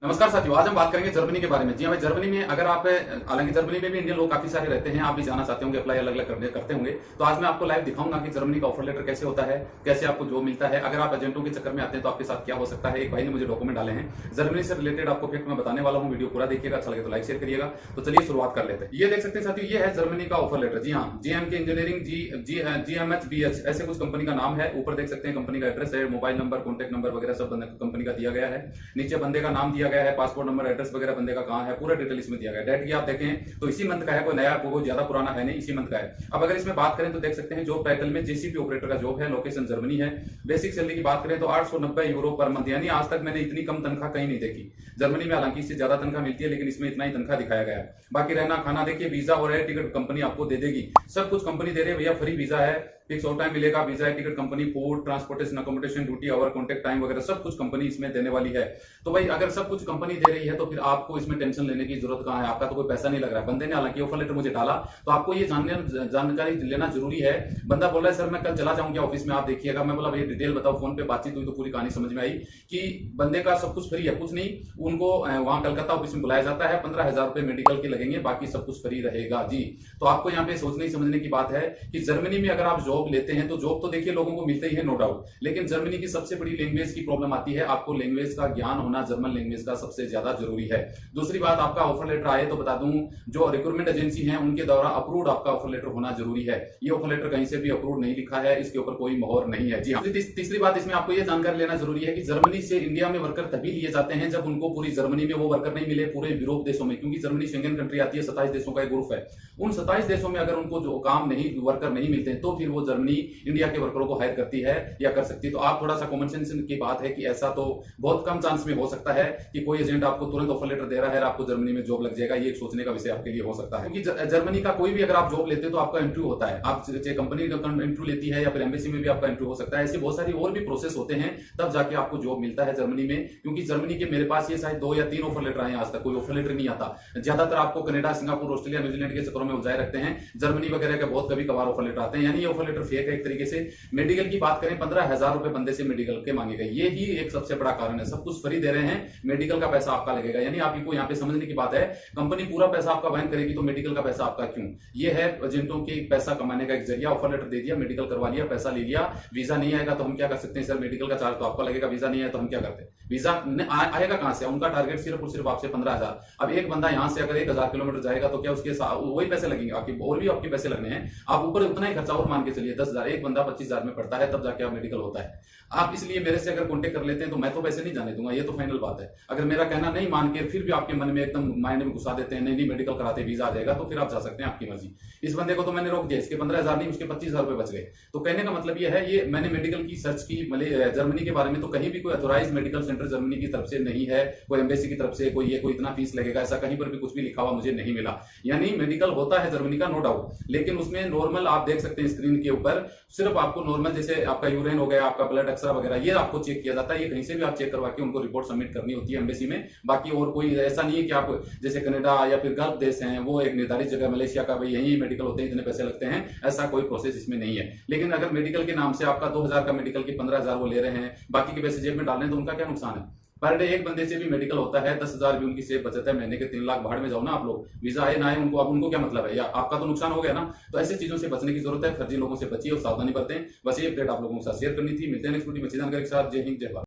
नमस्कार साथियों, आज हम बात करेंगे जर्मनी के बारे में। जी हाँ भाई, जर्मनी में अगर आप, हालांकि जर्मनी में भी इंडियन लोग काफी सारे रहते हैं, आप भी जाना चाहते होंगे, अप्लाई अलग अलग करते होंगे। तो आज मैं आपको लाइव दिखाऊंगा कि जर्मनी का ऑफर लेटर कैसे होता है, कैसे आपको जॉब मिलता है। अगर आप एजेंटों के चक्कर में आते हैं तो आपके साथ क्या हो सकता है। एक भाई ने मुझे डॉक्यूमेंट डाले हैं जर्मनी से रिलेटेड, आपको फैक्ट मैं बताने वाला हूँ। वीडियो पूरा देखिएगा, अच्छा लगे तो लाइक शेयर करिएगा। तो चलिए शुरुआत कर लेते हैं। ये देख सकते हैं साथियों, ये है जर्मनी का ऑफर लेटर। जी हाँ, GMK इंजीनियरिंग GmbH ऐसे कुछ कंपनी का नाम है। ऊपर देख सकते हैं कंपनी का एड्रेस है, मोबाइल नंबर, कॉन्टैक्ट नंबर वगैरह सब कंपनी का दिया गया है। नीचे बंदे का नाम दिया गया है, पासपोर्ट नंबर, एड्रेस वगैरह बंदे का कहां है, पूरा डिटेल इसमें दिया गया है। डेट की आप देखें तो इसी मंथ का है, कोई नया कोई ज्यादा पुराना है नहीं, इसी मंथ का है। अब अगर इसमें बात करें तो देख सकते हैं जॉब टाइटल में जेसीपी ऑपरेटर का जॉब है, लोकेशन जर्मनी है। बेसिक सैलरी की बात करें तो 890 यूरो पर मंथ, यानी आज तक मैंने इतनी कम तनख्वाह कहीं नहीं देखी। जर्मनी में हालांकि इससे ज्यादा तनख्वाह मिलती है, लेकिन इसमें इतना ही तनख्वाह दिखाया गया है। बाकी रहना खाना देखिए, वीजा और एयर टिकट कंपनी आपको दे देगी, सब कुछ कंपनी दे रही है भैया। फ्री वीजा है, फिक्स ऑफ टाइम मिलेगा, visa ticket company, food, transportation, accommodation, duty hour, contact time वगैरह सब कुछ कंपनी इसमें देने वाली है। तो भाई अगर सब कुछ कंपनी दे रही है तो फिर आपको इसमें टेंशन लेने की जरूरत कहां है। आपका तो कोई पैसा नहीं लग रहा है। बंदे ने हालांकि ऑफर लेटर मुझे डाला तो आपको ये जानकारी लेना जरूरी है। बंदा बोल रहा है सर मैं कल चला जाऊंगा ऑफिस में, आप देखिएगा। मैं बोला भैया डिटेल बताओ। फोन पे बातचीत हुई तो पूरी कहानी समझ में आई कि बंदे का सब कुछ फ्री है, कुछ नहीं। उनको वहां कलकत्ता ऑफिस में बुलाया जाता है, 15,000 रुपए मेडिकल के लगेंगे, बाकी सब कुछ फ्री रहेगा जी। तो आपको यहाँ पे सोचने समझने की बात है कि जर्मनी में अगर आप जॉब लेते हैं तो जॉब तो देखिए लोगों को मिलते ही है, नो डाउट। लेकिन जर्मनी की सबसे बड़ी लैंग्वेज की प्रॉब्लम आती है। आपको लैंग्वेज का ज्ञान होना जर्मन लैंग्वेज का सबसे ज्यादा जरूरी है। दूसरी बात, आपका ऑफर लेटर आए तो बता दूं, जो रिक्रूटमेंट एजेंसी है उनके द्वारा अप्रूव्ड आपका ऑफर लेटर होना जरूरी है। ये ऑफर लेटर कहीं से भी अप्रूव नहीं लिखा है, इसके ऊपर कोई मोहर नहीं है। जी हाँ। तीसरी बात इसमें आपको यह जानकारी लेना जरूरी है कि जर्मनी से इंडिया में वर्कर तभी लिए जाते हैं जब उनको पूरी जर्मनी में वो वर्कर नहीं मिले, पूरे यूरोप देशों में, क्योंकि जर्मनी शेंगन कंट्री आती है, 27 देशों का एक ग्रुप है। उन 27 देशों में अगर उनको जो काम नहीं, वर्कर नहीं मिलते तो फिर वो जर्मनी इंडिया के वर्करों को हायर करती है या कर सकती है। तो आप थोड़ा सा कॉमन सेंस की बात है कि ऐसा तो बहुत कम चांस में हो सकता है कि कोई एजेंट आपको तुरंत ऑफर लेटर दे रहा है, आपको जर्मनी में जॉब लग जाएगा। ये एक सोचने का विषय आपके लिए हो सकता है, क्योंकि जर्मनी का कोई भी अगर आप जॉब लेते हैं तो आपका इंटरव्यू होता है। आप चाहे कंपनी इंटरव्यू लेती है या फिर एम्बेसी में भी आपका इंटरव्यू हो सकता है। ऐसे बहुत सारी और भी प्रोसेस होते हैं, तब जाके आपको जॉब मिलता है जर्मनी में। क्योंकि जर्मनी के मेरे पास ये शायद 2 या 3 ऑफर लेटर आए, आज तक कोई ऑफर लेटर नहीं आता। ज्यादातर आपको कनाडा, सिंगापुर, ऑस्ट्रेलिया, न्यूजीलैंड के चक्करों में उलझाए रखते हैं। जर्मनी वगैरह के बहुत कभी कभार ऑफर लेटर आते हैं, यानी ये ऑफर लेटर फेक है एक तरीके से। मेडिकल की बात करें, 15,000 रुपए बंदे से मेडिकल के मांगे गए, ये ही एक सबसे बड़ा कारण है। सब कुछ फ्री दे रहे हैं, मेडिकल का पैसा आपका लगेगा। यानी आपको यहाँ पे समझने की बात है, कंपनी पूरा पैसा आपका वहन करेगी तो मेडिकल का पैसा आपका क्यों। ये है एजेंटों के पैसा कमाने का एक जरिया। ऑफर लेटर दे दिया, मेडिकल करवा लिया, पैसा ले लिया। वीजा नहीं आएगा तो हम क्या कर सकते हैं, सर मेडिकल का चार्ज तो आपका लगेगा, वीजा नहीं आया तो हम क्या करते हैं। वीजा आएगा कहां से, उनका टारगेट सिर्फ और सिर्फ आपसे 15,000। अब एक बंदा यहां से अगर 1,000 किलोमीटर जाएगा तो क्या उसके वही पैसे लगेंगे आपके, और भी आपके पैसे लगने हैं। आप ऊपर उतना ही खर्चा और मान के चलिए, 10,000, एक बंदा 25,000 में पड़ता है, तब जाके आप मेडिकल होता है। आप इसलिए मेरे से अगर कॉन्टेक्ट कर लेते हैं तो मैं तो पैसे नहीं जाने दूंगा, ये तो फाइनल बात है। अगर मेरा कहना नहीं मान के फिर भी आपके मन में एकदम माइंड में घुसा देते हैं, नहीं नहीं मेडिकल कराते वीजा आ जाएगा, तो फिर आप जा सकते हैं, आपकी मर्जी। इस बंदे को तो मैंने रोक दिया, इसके 15,000 नहीं, उसके 25,000 रुपए बच गए। तो कहने का मतलब ये है, ये मैंने मेडिकल की सर्च की जर्मनी के बारे में, तो कहीं भी कोई अथोराइज मेडिकल सेंटर जर्मनी की तरफ से नहीं है, कोई एम्बेसी की तरफ से कोई इतना फीस लगेगा, ऐसा कहीं पर भी कुछ भी लिखा हुआ मुझे नहीं मिला। यानी मेडिकल होता है जर्मनी का, नो डाउट, लेकिन उसमें नॉर्मल आप देख सकते हैं स्क्रीन के ऊपर, सिर्फ आपको नॉर्मल जैसे आपका यूरिन हो गया, आपका ब्लड एक्सरा वगैरह, ये आपको चेक किया जाता है। ये कहीं से भी आप चेक करवा के उनको रिपोर्ट सबमिट करनी होती है एम्बेसी में। बाकी और कोई ऐसा नहीं है कि आप जैसे कनाडा या फिर गल्फ देश हैं, वो एक निर्धारित जगह, मलेशिया का भाई यही मेडिकल होते हैं, इतने पैसे लगते हैं, ऐसा कोई प्रोसेस इसमें नहीं है। लेकिन अगर मेडिकल के नाम से आपका 2,000 का मेडिकल की 15,000 वो ले रहे हैं, बाकी के पैसे जेब में डाल रहे हैं, तो उनका क्या नुकसान है। पर डे एक बंदे से भी मेडिकल होता है, 10,000 भी उनकी सेफ बचत है, महीने के 3 लाख भाड़ में जाओ ना आप लोग। वीजा आए ना आए उनको, अब उनको क्या मतलब है, या आपका तो नुकसान हो गया ना। तो ऐसी चीजों से बचने की जरूरत है, फर्जी लोगों से बचिए और सावधानी बरतें। बस ये अपडेट आप लोगों के साथ शेयर करनी थी। मिलते हैं नेक्स्ट वीडियो में अच्छी जानकारी के साथ। जय हिंद, जय भारत।